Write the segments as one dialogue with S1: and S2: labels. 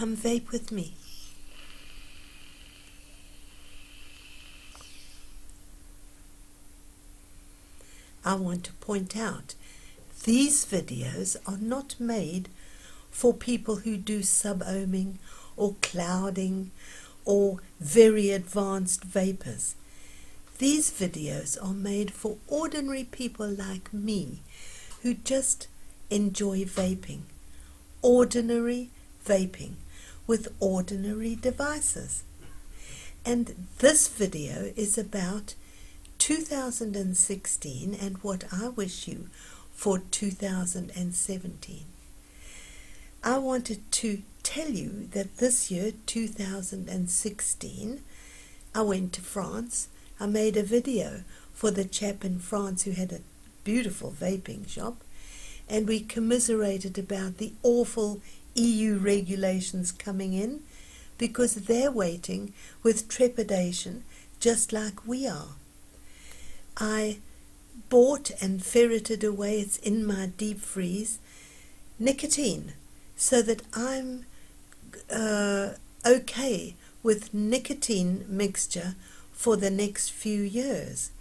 S1: Come vape with me. I want to point out, these videos are not made for people who do sub-ohming or clouding or very advanced vapors. These videos are made for ordinary people like me who just enjoy vaping. Ordinary vaping with ordinary devices. And this video is about 2016 and what I wish you for 2017. I wanted to tell you that this year, 2016, I went to France. I made a video for the chap in France who had a beautiful vaping shop, and we commiserated about the awful EU regulations coming in, because they're waiting with trepidation just like we are. I bought and ferreted away, it's in my deep freeze, nicotine, so that I'm okay with nicotine mixture for the next few years,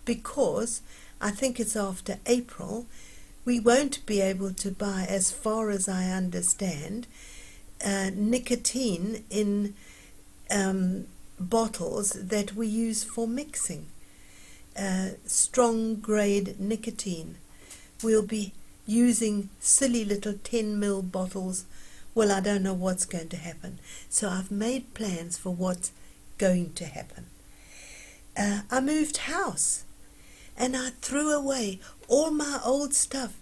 S1: because I think it's after April we won't be able to buy, as far as I understand, nicotine in bottles that we use for mixing. Strong grade nicotine. We'll be using silly little 10 ml bottles. Well, I don't know what's going to happen. So I've made plans for what's going to happen. I moved house and I threw away all my old stuff.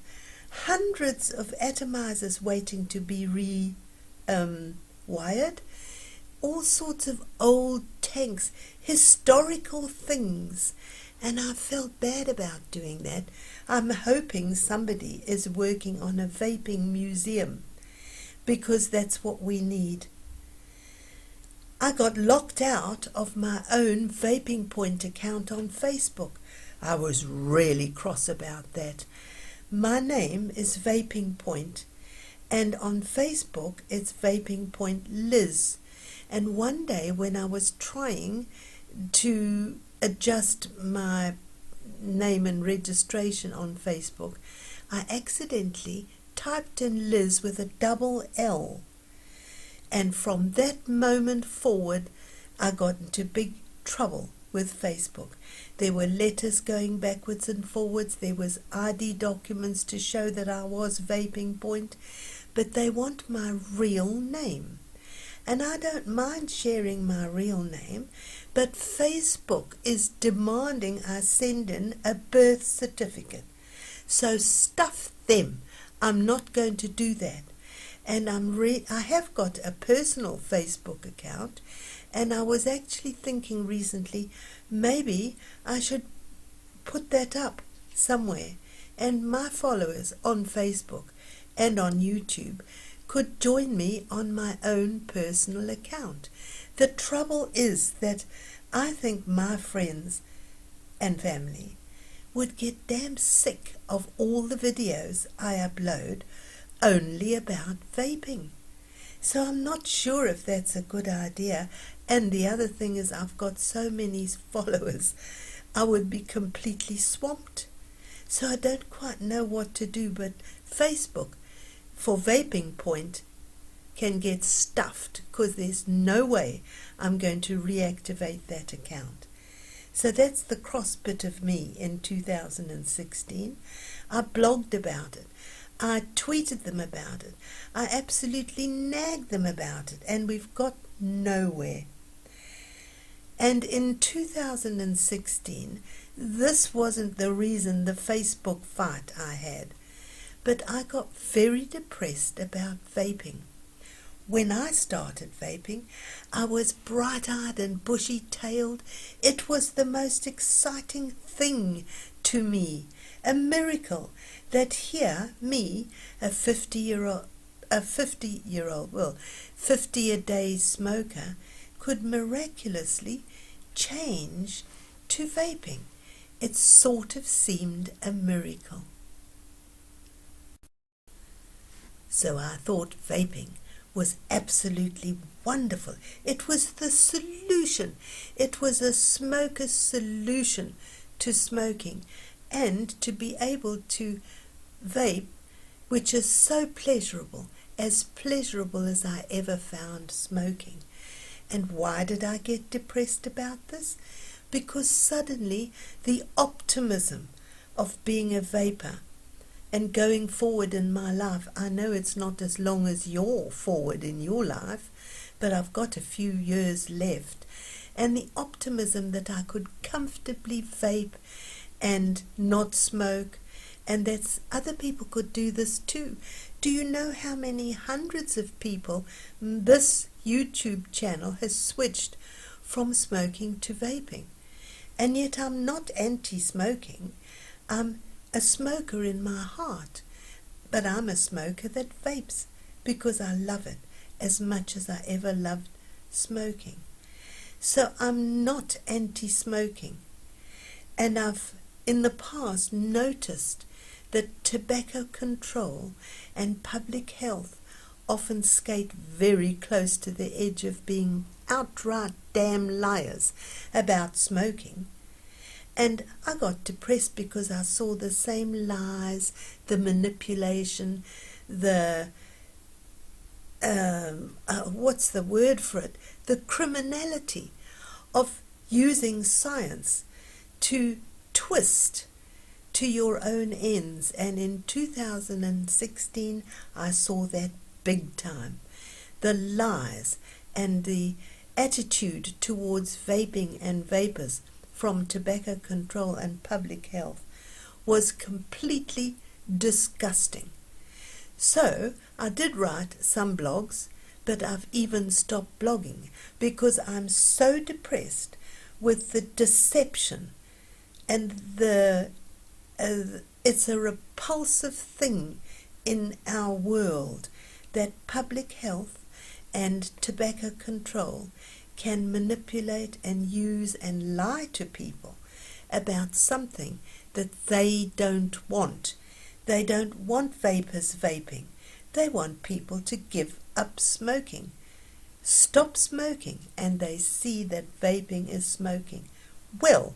S1: Hundreds of atomizers waiting to be wired. All sorts of old tanks, historical things. And I felt bad about doing that. I'm hoping somebody is working on a vaping museum, because that's what we need. I got locked out of my own Vaping Point account on Facebook. I was really cross about that. My name is Vaping Point, and on Facebook it's Vaping Point Liz. And one day when I was trying to adjust my name and registration on Facebook, I accidentally typed in Liz with a double L, and from that moment forward I got into big trouble with Facebook. There were letters going backwards and forwards, there was ID documents to show that I was Vaping Point, but they want my real name. And I don't mind sharing my real name, but Facebook is demanding I send in a birth certificate. So stuff them. I'm not going to do that. And I have got a personal Facebook account, and I was actually thinking recently maybe I should put that up somewhere, and my followers on Facebook and on YouTube could join me on my own personal account. The trouble is that I think my friends and family would get damn sick of all the videos I upload only about vaping. So I'm not sure if that's a good idea. And the other thing is, I've got so many followers, I would be completely swamped. So I don't quite know what to do, but Facebook for Vaping Point can get stuffed, because there's no way I'm going to reactivate that account. So that's the cross bit of me in 2016. I blogged about it. I tweeted them about it. I absolutely nagged them about it, and we've got nowhere. And in 2016, this wasn't the reason, the Facebook fight I had, but I got very depressed about vaping. When I started vaping, I was bright-eyed and bushy-tailed. It was the most exciting thing to me, a miracle that here, me, a 50-a-day smoker, could miraculously change to vaping. It sort of seemed a miracle. So I thought vaping was absolutely wonderful. It was the solution. It was a smoker's solution to smoking, and to be able to vape, which is so pleasurable as I ever found smoking. And why did I get depressed about this? Because suddenly the optimism of being a vapor and going forward in my life, I know it's not as long as you're forward in your life, but I've got a few years left, and the optimism that I could comfortably vape and not smoke, and that other people could do this too. Do you know how many hundreds of people this YouTube channel has switched from smoking to vaping? And yet I'm not anti-smoking. I'm a smoker in my heart, but I'm a smoker that vapes because I love it as much as I ever loved smoking. So I'm not anti-smoking, and I've in the past noticed that tobacco control and public health often skate very close to the edge of being outright damn liars about smoking. And I got depressed because I saw the same lies, the manipulation, the what's the word for it? The criminality of using science to twist to your own ends. And in 2016 I saw that big time. The lies and the attitude towards vaping and vapors from tobacco control and public health was completely disgusting. So I did write some blogs, but I've even stopped blogging because I'm so depressed with the deception and it's a repulsive thing in our world that public health and tobacco control can manipulate and use and lie to people about something that they don't want. They don't want vapors vaping. They want people to give up smoking, stop smoking, and they see that vaping is smoking. Well,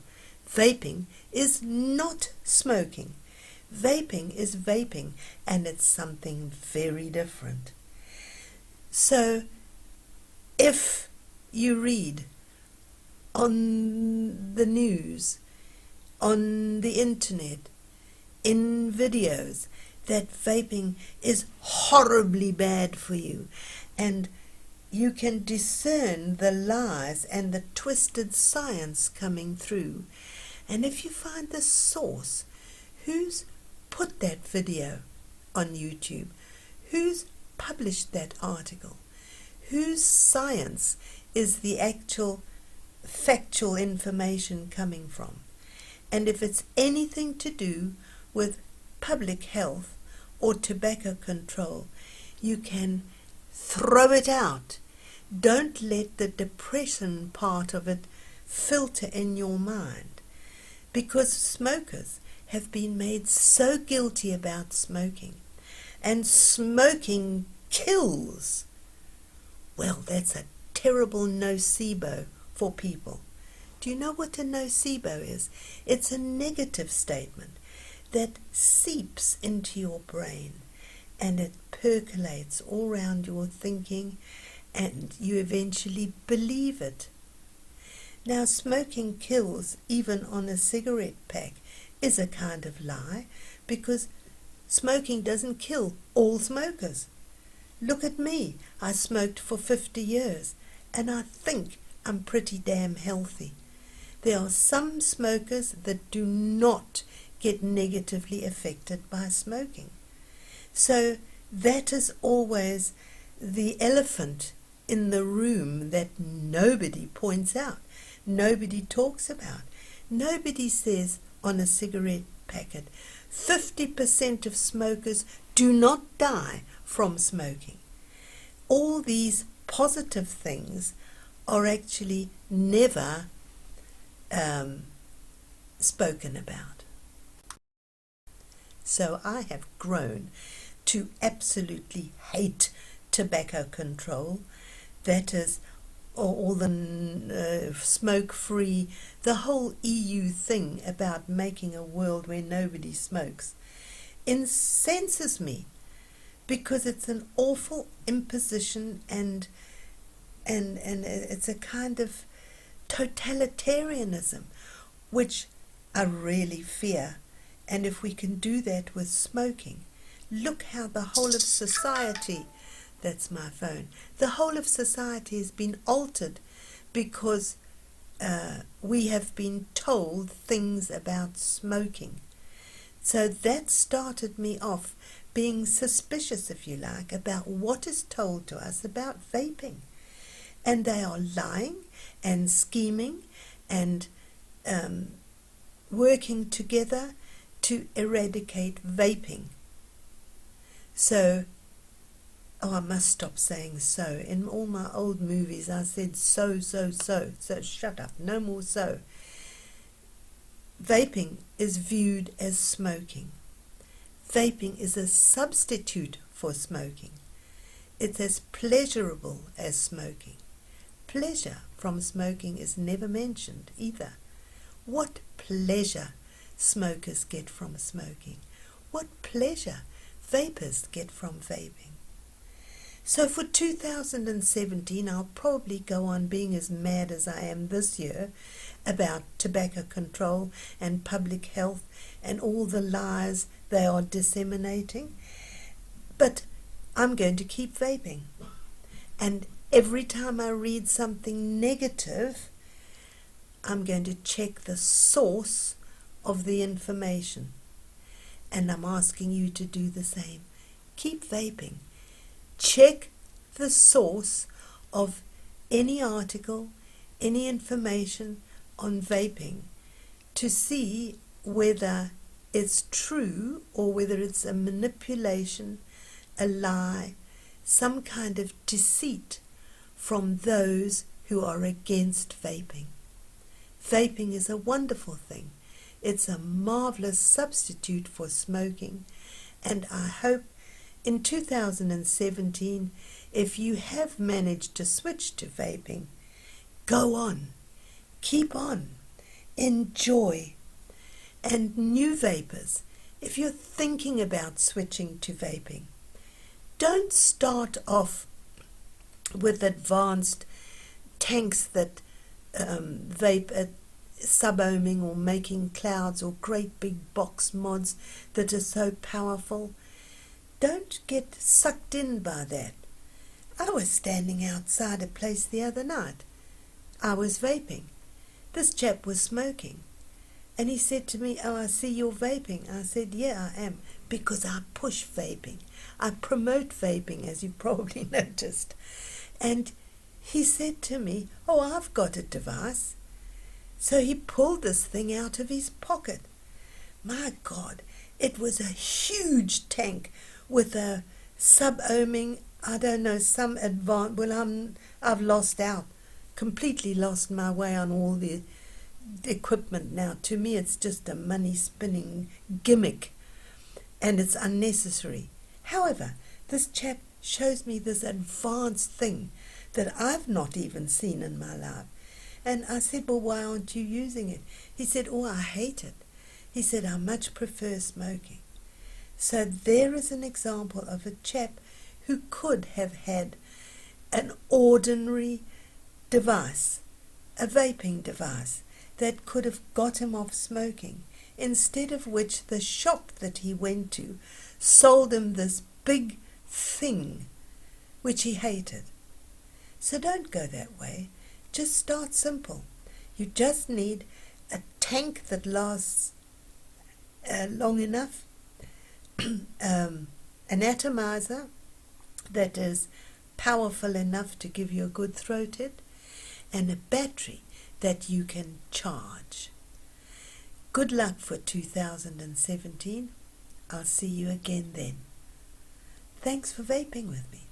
S1: vaping is not smoking. Vaping is vaping, and it's something very different. So if you read on the news, on the internet, in videos, that vaping is horribly bad for you, and you can discern the lies and the twisted science coming through, and if you find the source, who's put that video on YouTube, who's published that article, whose science is the actual factual information coming from, and if it's anything to do with public health or tobacco control, you can throw it out. Don't let the depression part of it filter in your mind, because smokers have been made so guilty about smoking, and smoking kills. Well, that's a terrible nocebo for people. Do you know what a nocebo is? It's a negative statement that seeps into your brain, and it percolates all around your thinking, and you eventually believe it. Now, smoking kills, even on a cigarette pack, is a kind of lie, because smoking doesn't kill all smokers. Look at me. I smoked for 50 years, and I think I'm pretty damn healthy. There are some smokers that do not get negatively affected by smoking. So that is always the elephant in the room that nobody points out, nobody talks about. Nobody says on a cigarette packet, 50% of smokers do not die from smoking. All these positive things are actually never spoken about. So I have grown to absolutely hate tobacco control, that is all the smoke-free, the whole EU thing about making a world where nobody smokes, incenses me, because it's an awful imposition, and it's a kind of totalitarianism which I really fear. And if we can do that with smoking, look how the whole of society, that's my phone, the whole of society has been altered because we have been told things about smoking. So that started me off being suspicious, if you like, about what is told to us about vaping. And they are lying and scheming and working together to eradicate vaping. So, I must stop saying so. In all my old movies I said so shut up, no more so. Vaping is viewed as smoking. Vaping is a substitute for smoking. It's as pleasurable as smoking. Pleasure from smoking is never mentioned either. What pleasure smokers get from smoking. What pleasure vapors get from vaping. So for 2017, I'll probably go on being as mad as I am this year about tobacco control and public health and all the lies they are disseminating. But I'm going to keep vaping. And every time I read something negative, I'm going to check the source of the information. And I'm asking you to do the same. Keep vaping. Check the source of any article, any information on vaping to see whether it's true or whether it's a manipulation, a lie, some kind of deceit from those who are against vaping. Vaping is a wonderful thing. It's a marvelous substitute for smoking, and I hope in 2017, if you have managed to switch to vaping, go on, keep on, enjoy. And new vapors, if you're thinking about switching to vaping, don't start off with advanced tanks that vape at sub-ohming or making clouds or great big box mods that are so powerful. Don't get sucked in by that. I was standing outside a place the other night. I was vaping. This chap was smoking. And he said to me, "Oh, I see you're vaping." I said, "Yeah, I am, because I push vaping. I promote vaping, as you probably noticed." And he said to me, "Oh, I've got a device." So he pulled this thing out of his pocket. My God, it was a huge tank with a sub-ohming, I don't know, some advanced, I've lost out, completely lost my way on all the equipment now. To me, it's just a money-spinning gimmick, and it's unnecessary. However, this chap shows me this advanced thing that I've not even seen in my life. And I said, "Well, why aren't you using it?" He said, "Oh, I hate it." He said, "I much prefer smoking." So there is an example of a chap who could have had an ordinary device, a vaping device, that could have got him off smoking, instead of which the shop that he went to sold him this big thing which he hated. So don't go that way. Just start simple. You just need a tank that lasts long enough, an atomizer that is powerful enough to give you a good throat hit, and a battery that you can charge. Good luck for 2017. I'll see you again then. Thanks for vaping with me.